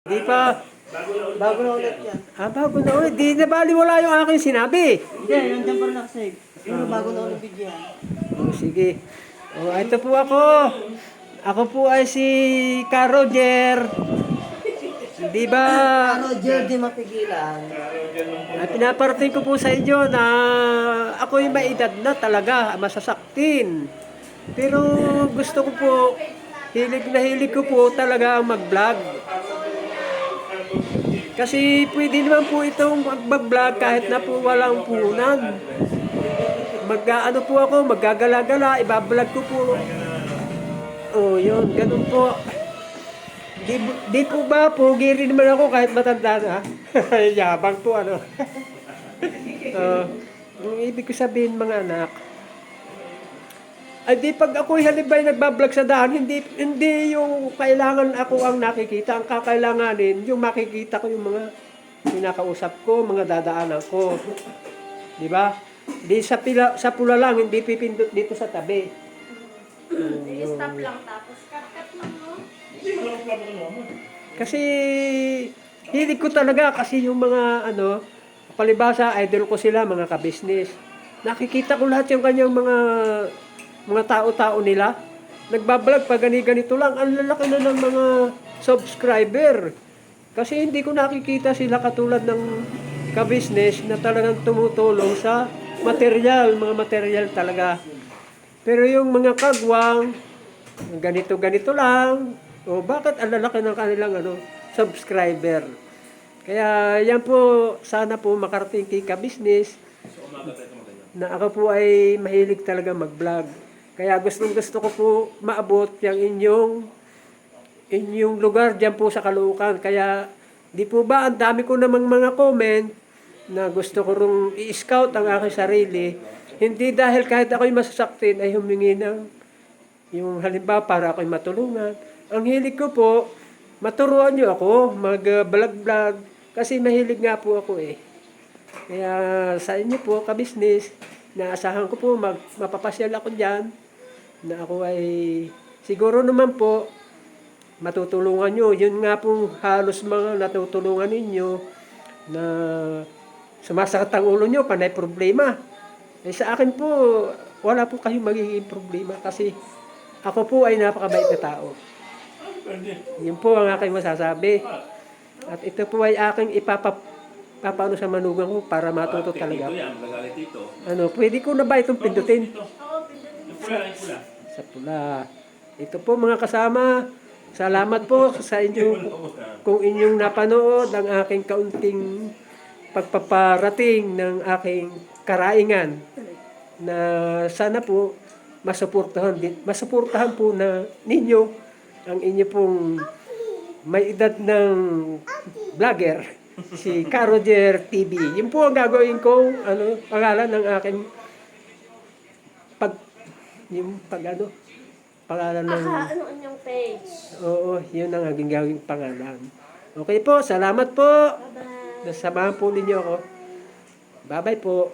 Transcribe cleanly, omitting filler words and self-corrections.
Di pa. Bago na ulit yan. Bago na ulit. Di na baliwala yung aking sinabi. Hindi, nandiyan pa rin nakasave. Pero bago na ulit video yan. Sige. Ito po ako. Ako po ay si Roger. Di ba? Roger di mapigilan. Pinaparating ko po sa inyo na ako yung may edad na talaga, masasaktin. Pero gusto ko po, hilig ko po talaga ang mag-vlog. Kasi pwede naman po itong mag-vlog kahit na po walang punan. Mag-ano po ako, maggagala-gala, ibablog ko po. Yun, ganun po. Di po ba, pogi rin naman ako kahit matanda na. Yabang po, ano. Yung ibig ko sabihin, mga anak, ay di pag ako'y halibay nagbablog sa daan, hindi yung kailangan ako ang nakikita. Ang kakailanganin, yung makikita ko yung mga pinakausap ko, mga dadaanan ko. Di ba? Di sa pula lang, hindi pipindot dito sa tabi. I-stop lang tapos cut lang, no? Kasi hilig ko talaga kasi yung mga palibasa, idol ko sila, mga ka-business. Nakikita ko lahat yung kanyang mga tao-tao nila. Nagbablog pa ganito lang. Ang lalaki na ng mga subscriber. Kasi hindi ko nakikita sila katulad ng ka-business na talagang tumutulong sa material, mga material talaga. Pero yung mga kagwang, ganito lang. Bakit ang lalaki ng kanilang subscriber? Kaya yan po, sana po makarating kay ka-business na ako po ay mahilig talaga mag-vlog. Kaya gusto ko po maabot yung inyong lugar dyan po sa Caloocan. Kaya di po ba ang dami ko namang mga comment na gusto ko rong i-scout ang aking sarili. Hindi dahil kahit ako'y masasaktin ay humingi ng yung halimbawa para ako'y matulungan. Ang hilig ko po, maturuan nyo ako mag-vlog-vlog kasi mahilig nga po ako eh. Kaya sa inyo po, ka-business, naasahan ko po mapapasyal ako dyan na ako ay siguro naman po matutulungan nyo. Yun nga pong halos mga natutulungan ninyo na sumasakit ang ulo nyo, panay problema. Sa akin po, wala po kayong magiging problema kasi ako po ay napakabait na tao. Yun po ang aking masasabi. At ito po ay aking papaano sa manugang ko para matuto talaga. Pwede ko na ba itong pindutin? Sa pula. Ito po mga kasama, salamat po sa inyo kung inyong napanood ang aking kaunting pagpaparating ng aking karaingan na sana po masuportahan po na ninyo ang inyo pong may edad ng vlogger, si Roger TV. Yun po ang gagawin ko, pangalan ng aking pangalan ng... Ano yung page? Oo, yun ang aking gagawing pangalan. Okay po, salamat po. Bye-bye. Nasamahan po ninyo ako. Bye-bye po.